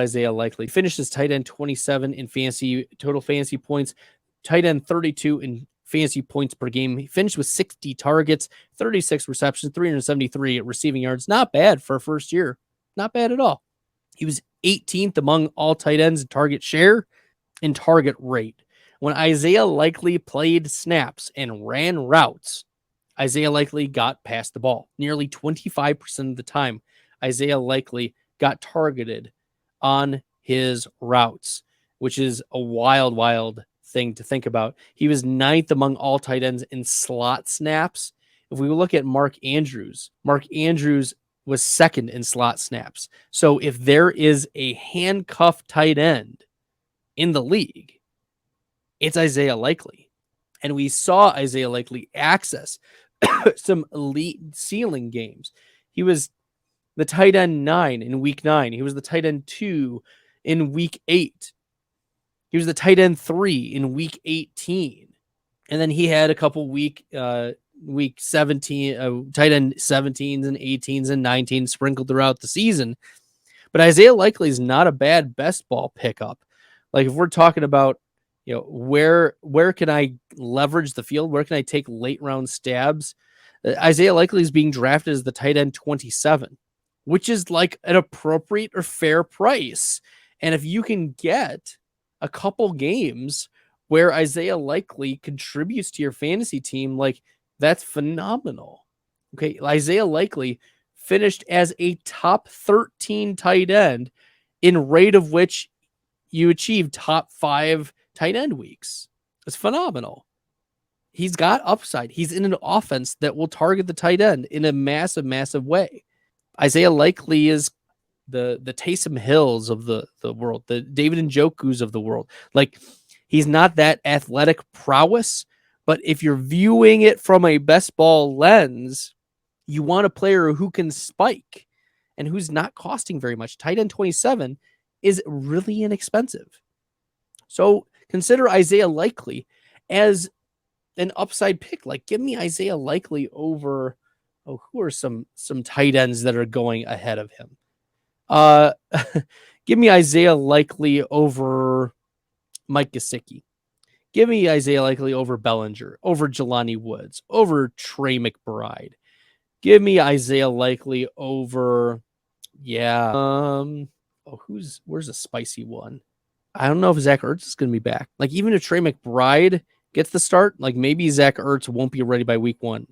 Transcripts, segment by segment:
Isaiah Likely finished as tight end 27 in total fantasy points, tight end 32 in fantasy points per game. He finished with 60 targets, 36 receptions, 373 receiving yards. Not bad for a first year. Not bad at all. He was 18th among all tight ends in target share and target rate. When Isaiah Likely played snaps and ran routes, Isaiah Likely got past the ball. Nearly 25% of the time, Isaiah Likely got targeted on his routes, which is a wild, wild thing to think about. He was 9th among all tight ends in slot snaps. If we look at Mark Andrews was 2nd in slot snaps. So if there is a handcuffed tight end in the league, it's Isaiah Likely. And we saw Isaiah Likely access some elite ceiling games. He was the tight end 9 in week 9. He was the tight end 2 in week 8. He was the tight end 3 in week 18. And then he had a couple week 17, tight end 17s and 18s and 19s sprinkled throughout the season. But Isaiah Likely is not a bad best ball pickup. Like if we're talking about, where can I leverage the field? Where can I take late round stabs? Isaiah Likely is being drafted as the tight end 27, which is like an appropriate or fair price. And if you can get a couple games where Isaiah Likely contributes to your fantasy team, like that's phenomenal. Okay. Isaiah Likely finished as a top 13 tight end in rate of which you achieve top 5 tight end weeks. It's phenomenal. He's got upside. He's in an offense that will target the tight end in a massive, massive way. Isaiah Likely is the Taysom Hills of the world, the David Njoku's of the world. Like he's not that athletic prowess, but if you're viewing it from a best ball lens, you want a player who can spike and who's not costing very much. Tight end 27 is really inexpensive. So consider Isaiah Likely as an upside pick. Like give me Isaiah Likely over, who are some tight ends that are going ahead of him? Give me Isaiah Likely over Mike Gesicki. Give me Isaiah Likely over Bellinger, over Jelani Woods, over Trey McBride. Give me Isaiah Likely over, where's a spicy one? I don't know if Zach Ertz is going to be back. Like even if Trey McBride gets the start, like maybe Zach Ertz won't be ready by week 1.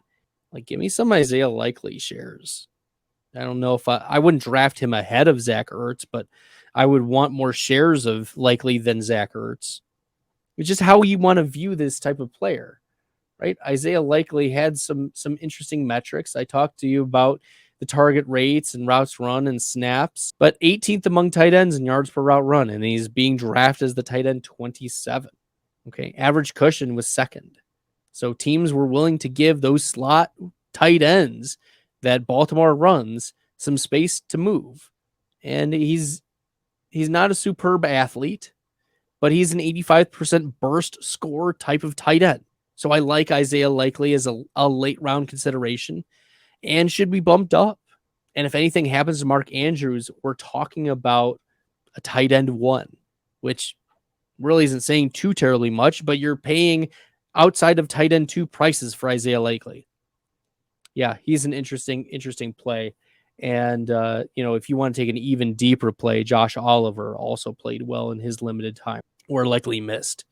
Like give me some Isaiah Likely shares. I don't know if I wouldn't draft him ahead of Zach Ertz, but I would want more shares of Likely than Zach Ertz. It's just how you want to view this type of player, right? Isaiah Likely had some interesting metrics. I talked to you about the target rates and routes run and snaps, but 18th among tight ends in yards per route run, and he's being drafted as the tight end 27. Okay, average cushion was 2nd. So teams were willing to give those slot tight ends that Baltimore runs some space to move. And he's not a superb athlete, but he's an 85% burst score type of tight end. So I like Isaiah Likely as a late round consideration and should be bumped up. And if anything happens to Mark Andrews, we're talking about a tight end 1, which really isn't saying too terribly much, but you're paying outside of tight end 2 prices for Isaiah Likely. Yeah, he's an interesting play. And, if you want to take an even deeper play, Josh Oliver also played well in his limited time, or likely missed.